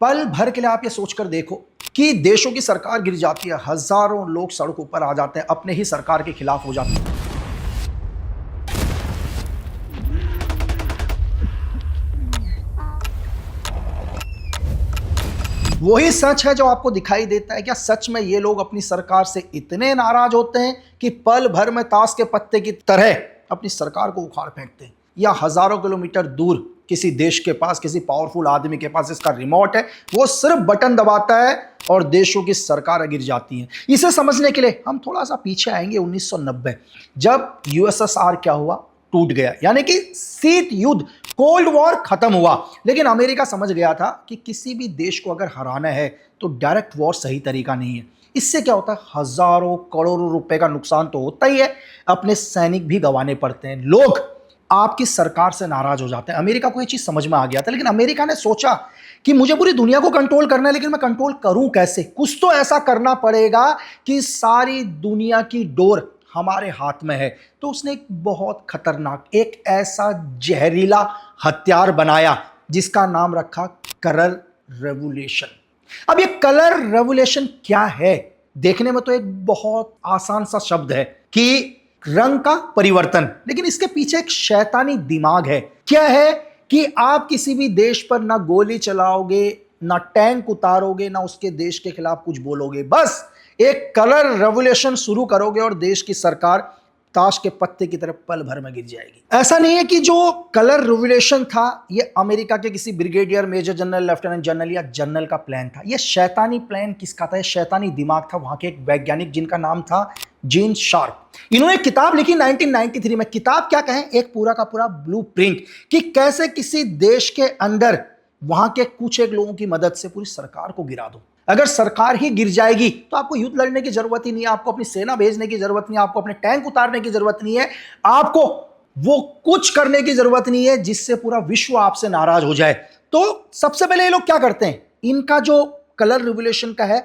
पल भर के लिए आप ये सोचकर देखो कि देशों की सरकार गिर जाती है, हजारों लोग सड़कों पर आ जाते हैं, अपने ही सरकार के खिलाफ हो जाते हैं। वही सच है जो आपको दिखाई देता है। क्या सच में ये लोग अपनी सरकार से इतने नाराज होते हैं कि पल भर में ताश के पत्ते की तरह अपनी सरकार को उखाड़ फेंकते हैं? या हजारों किलोमीटर दूर किसी देश के पास, किसी पावरफुल आदमी के पास इसका रिमोट है, वो सिर्फ बटन दबाता है और देशों की सरकार गिर जाती है। इसे समझने के लिए हम थोड़ा सा पीछे आएंगे 1990, जब यूएसएसआर क्या हुआ, टूट गया, यानी कि शीत युद्ध, कोल्ड वॉर खत्म हुआ। लेकिन अमेरिका समझ गया था कि किसी भी देश को अगर हराना है तो डायरेक्ट वॉर सही तरीका नहीं है। इससे क्या होता है, हजारों करोड़ों रुपए का नुकसान तो होता ही है, अपने सैनिक भी गंवाने पड़ते हैं, लोग आपकी सरकार से नाराज हो जाते हैं। अमेरिका को यह चीज समझ में आ गया था, लेकिन अमेरिका ने सोचा कि मुझे पूरी दुनिया को कंट्रोल करना है, लेकिन मैं कंट्रोल करूं कैसे? कुछ तो ऐसा करना पड़ेगा कि सारी दुनिया की डोर हमारे हाथ में है। तो उसने एक बहुत खतरनाक, एक ऐसा जहरीला हथियार बनाया जिसका नाम रखा कलर रेवोल्यूशन। अब ये कलर रेवोल्यूशन क्या है? देखने में तो एक बहुत आसान सा शब्द है कि रंग का परिवर्तन, लेकिन इसके पीछे एक शैतानी दिमाग है। क्या है कि आप किसी भी देश पर ना गोली चलाओगे, ना टैंक उतारोगे, ना उसके देश के खिलाफ कुछ बोलोगे, बस एक कलर रेवोल्यूशन शुरू करोगे और देश की सरकार ताश के पत्ते की तरफ पल भर में गिर जाएगी। ऐसा नहीं है कि जो कलर रेवोल्यूशन था ये अमेरिका के किसी brigadier, major general, lieutenant general या जनरल का प्लान था। ये शैतानी प्लान किसका था? ये शैतानी दिमाग था वहां के एक वैज्ञानिक जिनका नाम था जीन शार्प। इन्होंने एक किताब लिखी 1993 में। किताब क्या कहें, एक पूरा का पूरा ब्लूप्रिंट कि कैसे किसी देश के अंदर वहां के कुछ एक लोगों की मदद से पूरी सरकार को गिरा दो। अगर सरकार ही गिर जाएगी तो आपको युद्ध लड़ने की जरूरत ही नहीं है, आपको अपनी सेना भेजने की जरूरत नहीं है, आपको अपने टैंक उतारने की जरूरत नहीं है, आपको वो कुछ करने की जरूरत नहीं है जिससे पूरा विश्व आपसे नाराज हो जाए। तो सबसे पहले ये लोग क्या करते हैं, इनका जो कलर रेवोल्यूशन का है,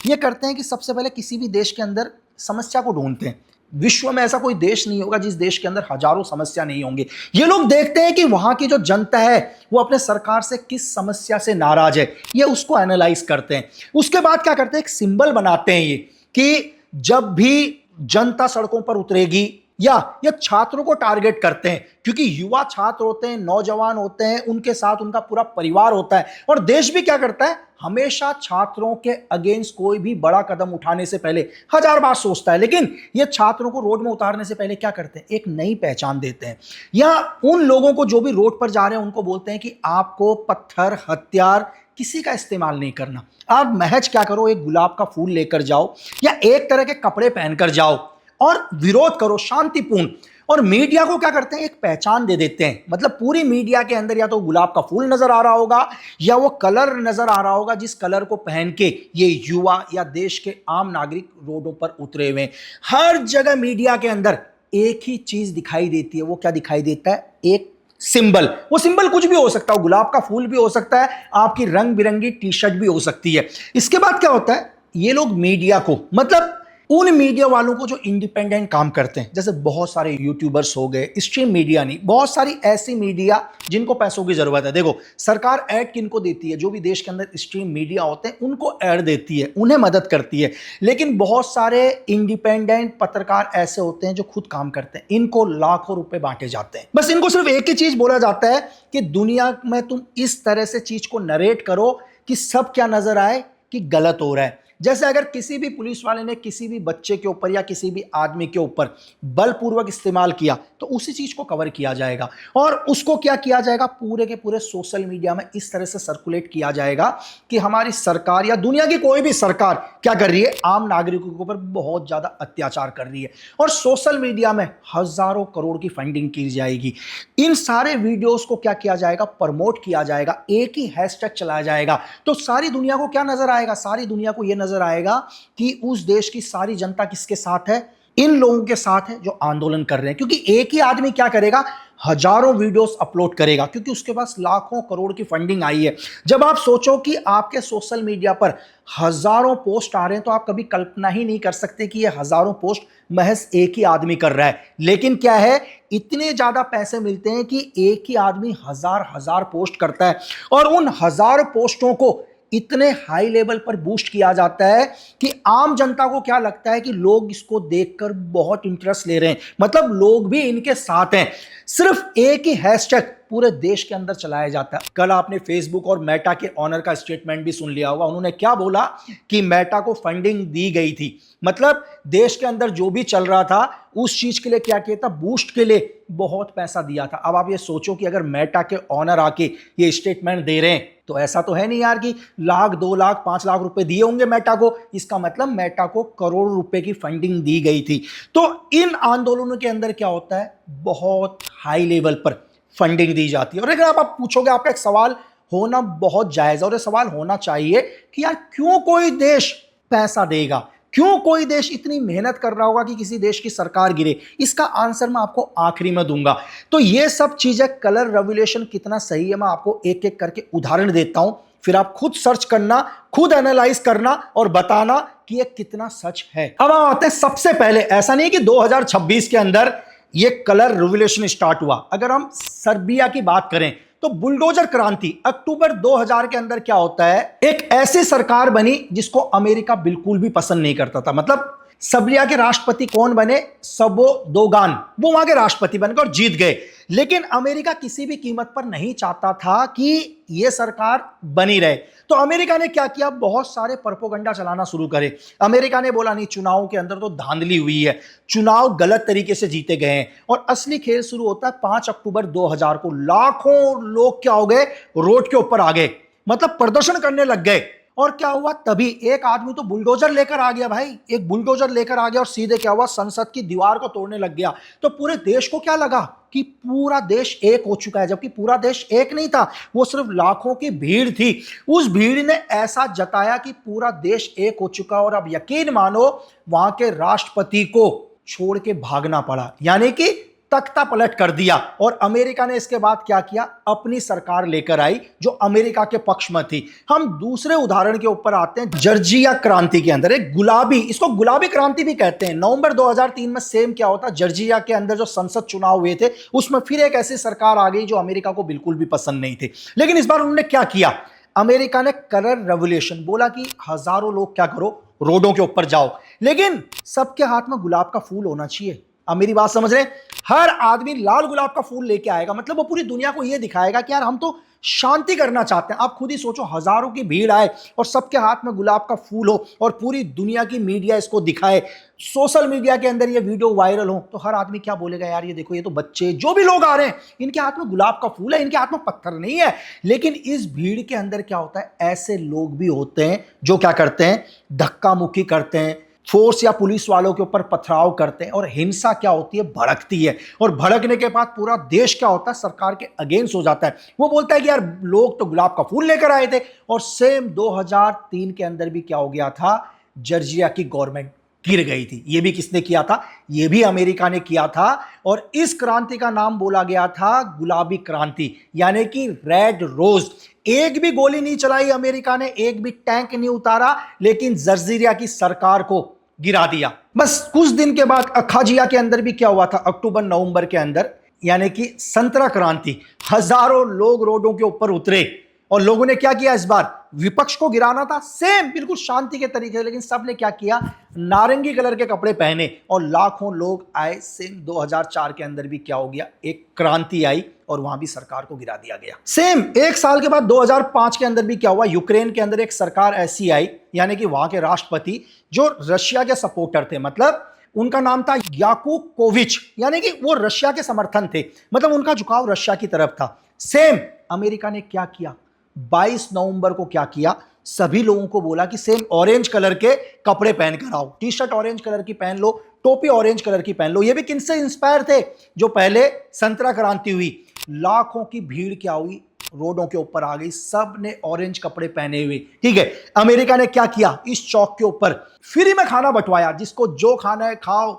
ये करते हैं कि सबसे पहले किसी भी देश के अंदर समस्या को ढूंढते हैं। विश्व में ऐसा कोई देश नहीं होगा जिस देश के अंदर हजारों समस्या नहीं होंगे। ये लोग देखते हैं कि वहां की जो जनता है वो अपने सरकार से किस समस्या से नाराज है, ये उसको एनालाइज करते हैं। उसके बाद क्या करते हैं, एक सिंबल बनाते हैं ये कि जब भी जनता सड़कों पर उतरेगी, या ये छात्रों को टारगेट करते हैं क्योंकि युवा छात्र होते हैं, नौजवान होते हैं, उनके साथ उनका पूरा परिवार होता है। और देश भी क्या करता है, हमेशा छात्रों के अगेंस्ट कोई भी बड़ा कदम उठाने से पहले हजार बार सोचता है। लेकिन ये छात्रों को रोड में उतारने से पहले क्या करते हैं, एक नई पहचान देते हैं। या उन लोगों को जो भी रोड पर जा रहे हैं उनको बोलते हैं कि आपको पत्थर, हथियार किसी का इस्तेमाल नहीं करना। आप महज क्या करो, एक गुलाब का फूल लेकर जाओ या एक तरह के कपड़े पहनकर जाओ और विरोध करो शांतिपूर्ण। और मीडिया को क्या करते हैं, एक पहचान दे देते हैं। मतलब पूरी मीडिया के अंदर या तो गुलाब का फूल नजर आ रहा होगा या वो कलर नजर आ रहा होगा जिस कलर को पहन के ये युवा या देश के आम नागरिक रोडों पर उतरे हुए। हर जगह मीडिया के अंदर एक ही चीज दिखाई देती है। वो क्या दिखाई देता है, एक सिंबल। वो सिंबल कुछ भी हो सकता है, गुलाब का फूल भी हो सकता है, आपकी रंग बिरंगी टी शर्ट भी हो सकती है। इसके बाद क्या होता है, ये लोग मीडिया को, मतलब उन मीडिया वालों को जो इंडिपेंडेंट काम करते हैं, जैसे बहुत सारे यूट्यूबर्स हो गए, स्ट्रीम मीडिया नहीं, बहुत सारी ऐसी मीडिया जिनको पैसों की जरूरत है। देखो सरकार ऐड किनको देती है, जो भी देश के अंदर स्ट्रीम मीडिया होते हैं उनको ऐड देती है, उन्हें मदद करती है। लेकिन बहुत सारे इंडिपेंडेंट पत्रकार ऐसे होते हैं जो खुद काम करते हैं, इनको लाखों रुपए बांटे जाते हैं। बस इनको सिर्फ एक ही चीज बोला जाता है कि दुनिया में तुम इस तरह से चीज को नरेट करो कि सब क्या नजर आए कि गलत हो रहा है। जैसे अगर किसी भी पुलिस वाले ने किसी भी बच्चे के ऊपर या किसी भी आदमी के ऊपर बलपूर्वक इस्तेमाल किया तो उसी चीज को कवर किया जाएगा और उसको क्या किया जाएगा, पूरे के पूरे सोशल मीडिया में इस तरह से सर्कुलेट किया जाएगा कि हमारी सरकार या दुनिया की कोई भी सरकार क्या कर रही है, आम नागरिकों के ऊपर बहुत ज्यादा अत्याचार कर रही है। और सोशल मीडिया में हजारों करोड़ की फंडिंग की जाएगी। इन सारे वीडियोस को क्या किया जाएगा, प्रमोट किया जाएगा, एक ही हैशटैग चलाया जाएगा। तो सारी दुनिया को क्या नजर आएगा, सारी दुनिया को यह नजर आएगा कि उस देश की सारी जनता किसके साथ है, इन लोगों के साथ है जो आंदोलन कर रहे हैं। क्योंकि एक ही आदमी क्या करेगा, हजारों वीडियोस अपलोड करेगा क्योंकि उसके पास लाखों करोड़ की फंडिंग आई है। जब आप सोचो कि आपके सोशल मीडिया पर हजारों पोस्ट आ रहे हैं तो आप कभी कल्पना ही नहीं कर सकते कि ये हजारों पोस्ट महज एक ही आदमी कर रहा है। लेकिन क्या है, इतने ज्यादा पैसे मिलते हैं कि एक ही आदमी हजार हजार पोस्ट करता है और उन हजार पोस्टों को इतने हाई लेवल पर बूस्ट किया जाता है कि आम जनता को क्या लगता है कि लोग इसको देखकर बहुत इंटरेस्ट ले रहे हैं, मतलब लोग भी इनके साथ हैं। सिर्फ एक ही हैशटैग पूरे देश के अंदर चलाया जाता है। कल आपने फेसबुक और मेटा के ऑनर का स्टेटमेंट भी सुन लिया होगा। उन्होंने क्या बोला कि मेटा को फंडिंग दी गई थी, मतलब देश के अंदर जो भी चल रहा था उस चीज के लिए क्या किया था, बूस्ट के लिए बहुत पैसा दिया था। अब आप ये सोचो कि अगर मेटा के ऑनर आके ये स्टेटमेंट दे रहे हैं तो ऐसा तो है नहीं यार कि लाख 2 लाख 5 लाख रुपए दिए होंगे मेटा को, इसका मतलब मेटा को करोड़ रुपए की फंडिंग दी गई थी। तो इन आंदोलनों के अंदर क्या होता है, बहुत हाई लेवल पर फंडिंग दी जाती है। और अगर आप पूछोगे, आपका एक सवाल होना बहुत जायज है और ये सवाल होना चाहिए कि यार क्यों कोई देश पैसा देगा, क्यों कोई देश इतनी मेहनत कर रहा होगा कि किसी देश की सरकार गिरे। इसका आंसर मैं आपको आखिरी में दूंगा। तो ये सब चीजें, कलर रेवोल्यूशन कितना सही है, मैं आपको एक एक करके उदाहरण देता हूं, फिर आप खुद सर्च करना, खुद एनालाइज करना और बताना कि ये कितना सच है। अब हम आते हैं सबसे पहले, ऐसा नहीं कि 2026 के अंदर ये कलर रेवोल्यूशन स्टार्ट हुआ। अगर हम सर्बिया की बात करें तो बुलडोजर क्रांति अक्टूबर 2000 के अंदर क्या होता है, एक ऐसी सरकार बनी जिसको अमेरिका बिल्कुल भी पसंद नहीं करता था। मतलब सर्बिया के राष्ट्रपति कौन बने, स्लोबोदान, वो वहां के राष्ट्रपति बनकर और जीत गए। लेकिन अमेरिका किसी भी कीमत पर नहीं चाहता था कि यह सरकार बनी रहे। तो अमेरिका ने क्या किया, बहुत सारे प्रोपेगेंडा चलाना शुरू करे। अमेरिका ने बोला नहीं, चुनाव के अंदर तो धांधली हुई है, चुनाव गलत तरीके से जीते गए हैं। और असली खेल शुरू होता है 5 अक्टूबर 2000 को। लाखों लोग क्या हो गए, रोड के ऊपर आ गए, मतलब प्रदर्शन करने लग गए। और क्या हुआ, तभी एक आदमी तो बुलडोजर लेकर आ गया भाई, एक बुलडोजर लेकर आ गया और सीधे क्या हुआ, संसद की दीवार को तोड़ने लग गया। तो पूरे देश को क्या लगा कि पूरा देश एक हो चुका है, जबकि पूरा देश एक नहीं था, वो सिर्फ लाखों की भीड़ थी। उस भीड़ ने ऐसा जताया कि पूरा देश एक हो चुका। और अब यकीन मानो, वहां के राष्ट्रपति को छोड़ के भागना पड़ा, यानी कि तख्ता पलट कर दिया। और अमेरिका ने इसके बाद क्या किया, अपनी सरकार लेकर आई जो अमेरिका के पक्ष में थी। हम दूसरे उदाहरण के ऊपर आते हैं। जॉर्जिया क्रांति के अंदर एक गुलाबी, इसको गुलाबी क्रांति भी कहते हैं। नवंबर 2003 में सेम क्या होता, जॉर्जिया के अंदर जो संसद चुनाव हुए थे उसमें फिर एक ऐसी सरकार आ गई जो अमेरिका को बिल्कुल भी पसंद नहीं थी। लेकिन इस बार उन्होंने क्या किया, अमेरिका ने कलर रेवोल्यूशन बोला कि हजारों लोग क्या करो, रोडों के ऊपर जाओ, लेकिन सबके हाथ में गुलाब का फूल होना चाहिए। अब मेरी बात समझ रहे हैं, हर आदमी लाल गुलाब का फूल लेके आएगा, मतलब वो पूरी दुनिया को ये दिखाएगा कि यार हम तो शांति करना चाहते हैं। आप खुद ही सोचो, हजारों की भीड़ आए और सबके हाथ में गुलाब का फूल हो और पूरी दुनिया की मीडिया इसको दिखाए, सोशल मीडिया के अंदर ये वीडियो वायरल हो, तो हर आदमी क्या बोलेगा, यार ये देखो, ये तो बच्चे जो भी लोग आ रहे हैं इनके हाथ में गुलाब का फूल है, इनके हाथ में पत्थर नहीं है। लेकिन इस भीड़ के अंदर क्या होता है, ऐसे लोग भी होते हैं जो क्या करते हैं, धक्का मुक्की करते हैं, फोर्स या पुलिस वालों के ऊपर पथराव करते हैं। और हिंसा क्या होती है, भड़कती है। और भड़कने के बाद पूरा देश क्या होता है, सरकार के अगेंस्ट हो जाता है। वो बोलता है कि यार लोग तो गुलाब का फूल लेकर आए थे। और सेम 2003 के अंदर भी क्या हो गया था, जॉर्जिया की गवर्नमेंट गिर गई थी। ये भी किसने किया था, ये भी अमेरिका ने किया था। और इस क्रांति का नाम बोला गया था गुलाबी क्रांति, यानी कि रेड रोज। एक भी गोली नहीं चलाई अमेरिका ने, एक भी टैंक नहीं उतारा, लेकिन जॉर्जिया की सरकार को गिरा दिया। बस कुछ दिन के बाद अखाजिया के अंदर भी क्या हुआ था, अक्टूबर नवंबर के अंदर, यानी कि संतरा क्रांति। हजारों लोग रोडों के ऊपर उतरे और लोगों ने क्या किया, इस बार विपक्ष को गिराना था, सेम बिल्कुल शांति के तरीके, लेकिन सबने क्या किया, नारंगी कलर के कपड़े पहने और लाखों लोग आए। सेम 2004 के अंदर भी क्या हो गया, एक क्रांति आई और वहां भी सरकार को गिरा दिया गया। सेम एक साल के बाद 2005 के अंदर भी क्या हुआ, यूक्रेन के अंदर एक सरकार ऐसी आई, यानी कि वहां के राष्ट्रपति जो रशिया के सपोर्टर थे, मतलब उनका नाम था याकुकोविच, यानी कि वो रशिया के समर्थन थे, मतलब उनका झुकाव रशिया की तरफ था। सेम अमेरिका ने क्या किया, 22 नवंबर को क्या किया, सभी लोगों को बोला कि सेम ऑरेंज कलर के कपड़े पहनकर आओ, टी शर्ट ऑरेंज कलर की पहन लो, टोपी ऑरेंज कलर की पहन लो। ये भी किनसे इंस्पायर थे, जो पहले संतरा क्रांति हुई। लाखों की भीड़ क्या हुई, रोडों के ऊपर आ गई, सब ने ऑरेंज कपड़े पहने हुए। ठीक है, अमेरिका ने क्या किया, इस चौक के ऊपर फ्री में खाना बंटवाया, जिसको जो खाना है खाओ,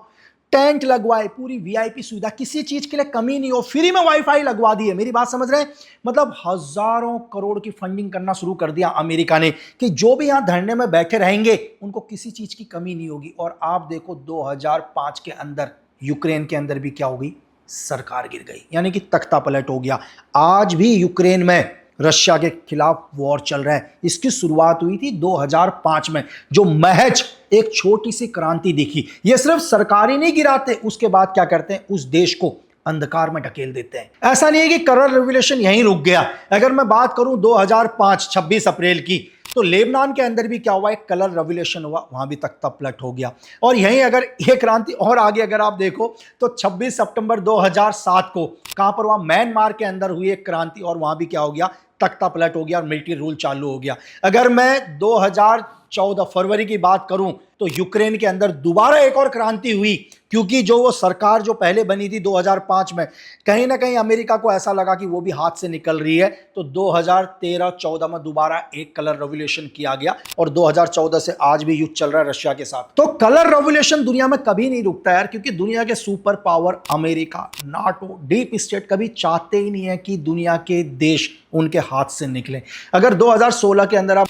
टेंट लगवाए, पूरी वीआईपी सुविधा, किसी चीज के लिए कमी नहीं हो, फ्री में वाईफाई लगवा दी है। मेरी बात समझ रहे हैं, मतलब हजारों करोड़ की फंडिंग करना शुरू कर दिया अमेरिका ने कि जो भी यहां धरने में बैठे रहेंगे उनको किसी चीज की कमी नहीं होगी। और आप देखो 2005 के अंदर यूक्रेन के अंदर भी क्या होगी, सरकार गिर गई, यानी कि तख्ता पलट हो गया। आज भी यूक्रेन में रशिया के खिलाफ वॉर चल रहा है। इसकी शुरुआत हुई थी 2005 में, जो महज एक छोटी सी क्रांति दिखी। ये सिर्फ सरकार ही नहीं गिराते, उसके बाद क्या करते हैं, उस देश को अंधकार में ढकेल देते हैं। ऐसा नहीं है कि कलर रेवोल्यूशन यहीं रुक गया। अगर मैं बात करूं 2005 26 अप्रैल की, तो लेबनान के अंदर भी क्या हुआ, एक कलर रेवोल्यूशन हुआ, वहां भी तख्ता पलट हो गया। और यहीं अगर ये क्रांति और आगे अगर आप देखो तो 26 सितंबर 2007 को कहां पर हुआ, म्यांमार के अंदर हुई एक क्रांति, और वहां भी क्या हो गया, तख्ता पलट हो गया और मिलिट्री रूल चालू हो गया। अगर मैं 2014 फरवरी की बात करूं तो यूक्रेन के अंदर दोबारा एक और क्रांति हुई, क्योंकि जो वो सरकार जो पहले बनी थी 2005 में, कहीं ना कहीं अमेरिका को ऐसा लगा कि वो भी हाथ से निकल रही है, तो 2013-14 में दोबारा एक कलर रेवोल्यूशन किया गया, और 2014 से आज भी युद्ध चल रहा है रशिया के साथ। तो कलर रेवोल्यूशन दुनिया में कभी नहीं रुकता यार, क्योंकि दुनिया के super power America, NATO, deep state कभी चाहते ही नहीं है कि दुनिया के देश उनके हाथ से निकले। अगर 2016 के अंदर आप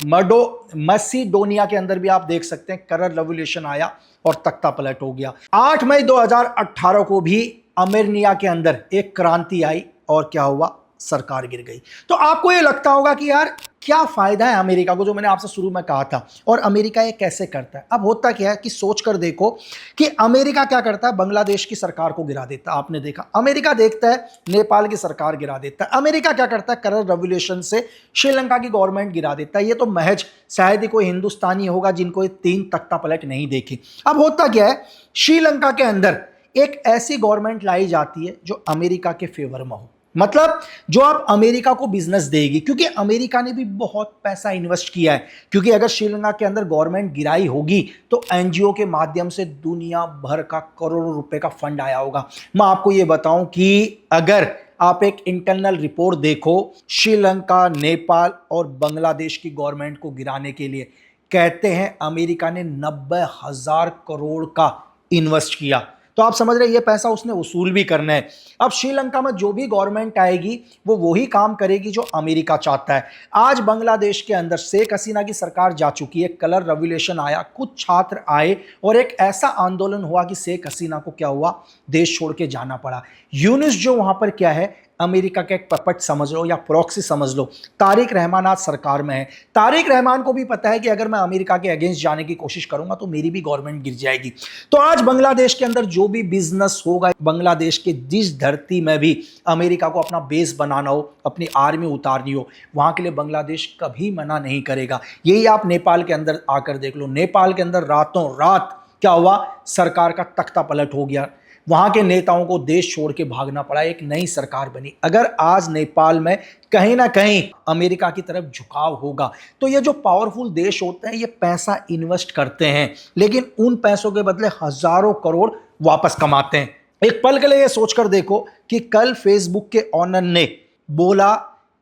मैसिडोनिया के अंदर भी आप देख सकते हैं, कलर रेवोल्यूशन आया और तख्ता पलट हो गया। 8 मई 2018 को भी अर्मेनिया के अंदर एक क्रांति आई, और क्या हुआ, सरकार गिर गई। तो आपको ये लगता होगा कि यार क्या फायदा है अमेरिका को, जो मैंने आपसे शुरू में कहा था, और अमेरिका ये कैसे करता है। अब होता क्या है कि सोच कर देखो कि अमेरिका क्या करता है, बांग्लादेश की सरकार को गिरा देता है, आपने देखा। अमेरिका देखता है नेपाल की सरकार गिरा देता है। अमेरिका क्या करता है, कलर रेवोल्यूशन से श्रीलंका की गवर्नमेंट गिरा देता है। ये तो महज शायद ही कोई हिंदुस्तानी होगा जिनको ये 3 तख्ता पलट नहीं देखे। अब होता क्या है, श्रीलंका के अंदर एक ऐसी गवर्नमेंट लाई जाती है जो अमेरिका के फेवर में हो, मतलब जो आप अमेरिका को बिजनेस देगी, क्योंकि अमेरिका ने भी बहुत पैसा इन्वेस्ट किया है। क्योंकि अगर श्रीलंका के अंदर गवर्नमेंट गिराई होगी तो एनजीओ के माध्यम से दुनिया भर का करोड़ों रुपए का फंड आया होगा। मैं आपको ये बताऊं कि अगर आप एक इंटरनल रिपोर्ट देखो, श्रीलंका, नेपाल और बांग्लादेश की गवर्नमेंट को गिराने के लिए कहते हैं अमेरिका ने 90,000 करोड़ का इन्वेस्ट किया। तो आप समझ रहे हैं ये पैसा उसने वसूल भी करना है। अब श्रीलंका में जो भी गवर्नमेंट आएगी वो वही काम करेगी जो अमेरिका चाहता है। आज बांग्लादेश के अंदर शेख हसीना की सरकार जा चुकी है, कलर रेवोल्यूशन आया, कुछ छात्र आए और एक ऐसा आंदोलन हुआ कि शेख हसीना को क्या हुआ, देश छोड़ के जाना पड़ा। यूनुस जो वहां पर क्या है, अमेरिका का एक पपट समझ लो या प्रॉक्सी समझ लो। तारिक रहमान आज सरकार में है। तारिक रहमान को भी पता है कि अगर मैं अमेरिका के अगेंस्ट जाने की कोशिश करूंगा तो मेरी भी गवर्नमेंट गिर जाएगी। तो आज बांग्लादेश के अंदर जो भी बिजनेस होगा, बांग्लादेश के जिस धरती में भी अमेरिका को अपना बेस बनाना हो, अपनी आर्मी उतारनी हो, वहां के लिए बांग्लादेश कभी मना नहीं करेगा। यही आप नेपाल के अंदर आकर देख लो। नेपाल के अंदर रातों रात क्या हुआ, सरकार का तख्ता पलट हो गया। वहां के नेताओं को देश छोड़ के भागना पड़ा, एक नई सरकार बनी। अगर आज नेपाल में कहीं ना कहीं अमेरिका की तरफ झुकाव होगा तो ये जो पावरफुल देश होते हैं ये पैसा इन्वेस्ट करते हैं, लेकिन उन पैसों के बदले हजारों करोड़ वापस कमाते हैं। एक पल के लिए ये सोचकर देखो कि कल फेसबुक के ऑनर ने बोला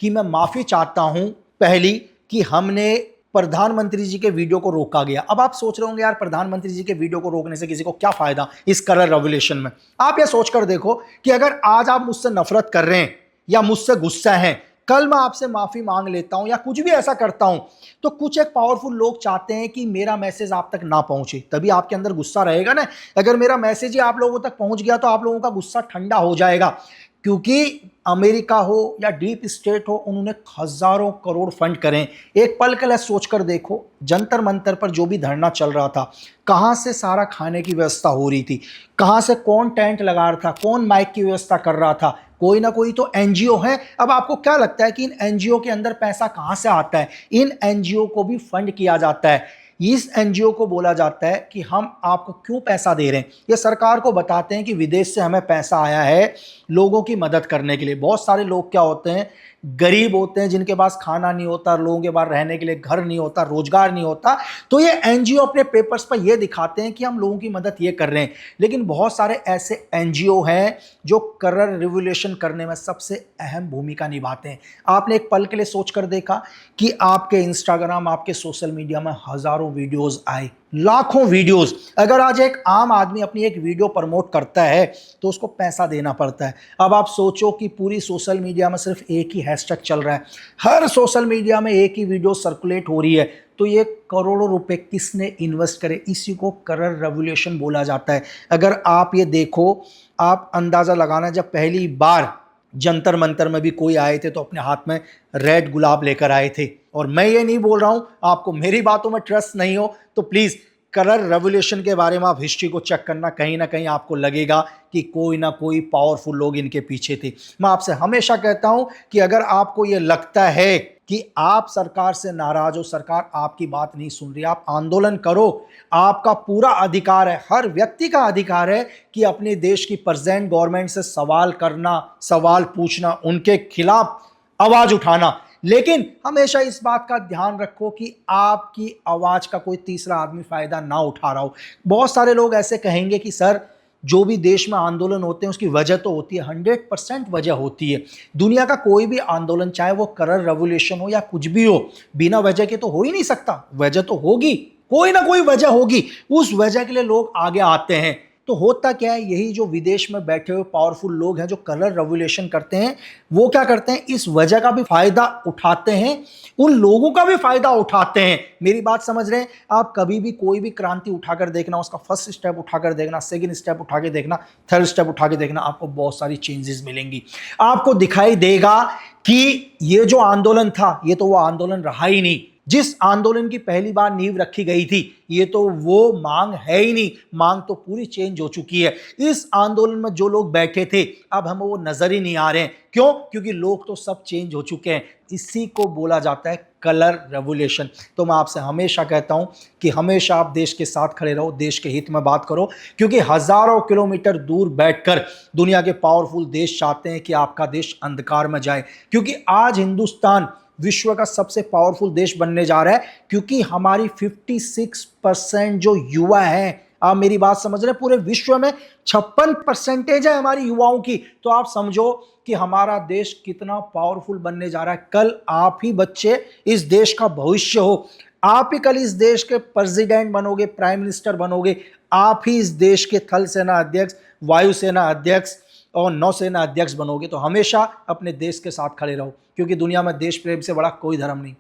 कि मैं माफी चाहता हूं, पहली कि हमने प्रधानमंत्री जी के वीडियो को रोका गया। अब आप सोच रहे होंगे यार प्रधानमंत्री जी के वीडियो को रोकने से किसी को क्या फायदा इस कलर रेवोल्यूशन में। आप ये सोचकर देखो कि अगर आज आप मुझसे नफरत कर रहे हैं या मुझसे गुस्सा हैं, कल मैं आपसे माफी मांग लेता हूं या कुछ भी ऐसा करता हूं तो कुछ एक पावरफुल लोग चाहते हैं कि मेरा मैसेज आप तक ना पहुंचे, तभी आपके अंदर गुस्सा रहेगा ना। अगर मेरा मैसेज ही आप लोगों तक पहुंच गया तो आप लोगों का गुस्सा ठंडा हो जाएगा। क्योंकि अमेरिका हो या डीप स्टेट हो, उन्होंने हजारों करोड़ फंड करें। एक पल के लिए सोचकर देखो, जंतर मंतर पर जो भी धरना चल रहा था, कहां से सारा खाने की व्यवस्था हो रही थी, कहां से कौन टेंट लगा रहा था, कौन माइक की व्यवस्था कर रहा था, कोई ना कोई तो एनजीओ है। अब आपको क्या लगता है कि इन एनजीओ के अंदर पैसा कहां से आता है? इन एनजीओ को भी फंड किया जाता है। इस एनजीओ को बोला जाता है कि हम आपको क्यों पैसा दे रहे हैं, ये सरकार को बताते हैं कि विदेश से हमें पैसा आया है लोगों की मदद करने के लिए। बहुत सारे लोग क्या होते हैं, गरीब होते हैं, जिनके पास खाना नहीं होता, लोगों के पास रहने के लिए घर नहीं होता, रोजगार नहीं होता, तो ये एनजीओ अपने पेपर्स पर ये दिखाते हैं कि हम लोगों की मदद ये कर रहे हैं। लेकिन बहुत सारे ऐसे एनजीओ हैं जो कलर रेवोल्यूशन करने में सबसे अहम भूमिका निभाते हैं। आपने एक पल के लिए सोचकर देखा कि आपके इंस्टाग्राम, आपके सोशल मीडिया में हजारों वीडियोस आए, लाखों वीडियोस। अगर आज एक आम आदमी अपनी एक वीडियो प्रमोट करता है तो उसको पैसा देना पड़ता है। अब आप सोचो कि पूरी सोशल मीडिया में सिर्फ एक ही हैशटैग चल रहा है, हर सोशल मीडिया में एक ही वीडियो सर्कुलेट हो रही है, तो ये करोड़ों रुपए किसने इन्वेस्ट करे, इसी को कलर रेवोल्यूशन बोला जाता है। अगर आप ये देखो, आप अंदाजा लगाना, जब पहली बार जंतर मंतर में भी कोई आए थे तो अपने हाथ में रेड गुलाब लेकर आए थे। और मैं ये नहीं बोल रहा हूं, आपको मेरी बातों में ट्रस्ट नहीं हो तो प्लीज कलर रेवोल्यूशन के बारे में आप हिस्ट्री को चेक करना, कहीं ना कहीं आपको लगेगा कि कोई ना कोई पावरफुल लोग इनके पीछे थे। मैं आपसे हमेशा कहता हूं कि अगर आपको यह लगता है कि आप सरकार से नाराज हो, सरकार आपकी बात नहीं सुन रही, आप आंदोलन करो। आपका पूरा अधिकार है, हर व्यक्ति का अधिकार है कि अपने देश की प्रेजेंट गवर्नमेंट से सवाल करना, सवाल पूछना, उनके खिलाफ आवाज उठाना। लेकिन हमेशा इस बात का ध्यान रखो कि आपकी आवाज का कोई तीसरा आदमी फायदा ना उठा रहा हो। बहुत सारे लोग ऐसे कहेंगे कि सर जो भी देश में आंदोलन होते हैं उसकी वजह तो होती है, 100% वजह होती है। दुनिया का कोई भी आंदोलन, चाहे वो कलर रेवोल्यूशन हो या कुछ भी हो, बिना वजह के तो हो ही नहीं सकता। वजह तो होगी, कोई ना कोई वजह होगी, उस वजह के लिए लोग आगे आते हैं। तो होता क्या है, यही जो विदेश में बैठे हुए पावरफुल लोग हैं जो कलर रेवोल्यूशन करते हैं, वो क्या करते हैं, इस वजह का भी फायदा उठाते हैं, उन लोगों का भी फायदा उठाते हैं। मेरी बात समझ रहे हैं आप? कभी भी कोई भी क्रांति उठाकर देखना, उसका फर्स्ट स्टेप उठाकर देखना, सेकंड स्टेप उठा के देखना, थर्ड स्टेप उठा के देखना, आपको बहुत सारी चेंजेस मिलेंगी। आपको दिखाई देगा कि ये जो आंदोलन था ये तो वो आंदोलन रहा ही नहीं। जिस आंदोलन की पहली बार नींव रखी गई थी ये तो वो मांग है ही नहीं, मांग तो पूरी चेंज हो चुकी है। इस आंदोलन में जो लोग बैठे थे अब हमें वो नजर ही नहीं आ रहे हैं। क्यों? क्योंकि लोग तो सब चेंज हो चुके हैं। इसी को बोला जाता है कलर रेवोल्यूशन। तो मैं आपसे हमेशा कहता हूं कि हमेशा आप देश के साथ खड़े रहो, देश के हित में बात करो, क्योंकि हजारों किलोमीटर दूर बैठकर दुनिया के पावरफुल देश चाहते हैं कि आपका देश अंधकार में जाए। क्योंकि आज हिंदुस्तान विश्व का सबसे पावरफुल देश बनने जा रहा है, क्योंकि हमारी 56% जो युवा हैं, आप मेरी बात समझ रहे हैं, पूरे विश्व में 56% है हमारी युवाओं की। तो आप समझो कि हमारा देश कितना पावरफुल बनने जा रहा है। कल आप ही बच्चे इस देश का भविष्य हो, आप ही कल इस देश के प्रेसिडेंट बनोगे, प्राइम मिनिस्टर बनोगे, आप ही इस देश के थल सेना अध्यक्ष, वायुसेना अध्यक्ष और नौसेना अध्यक्ष बनोगे। तो हमेशा अपने देश के साथ खड़े रहो, क्योंकि दुनिया में देश प्रेम से बड़ा कोई धर्म नहीं।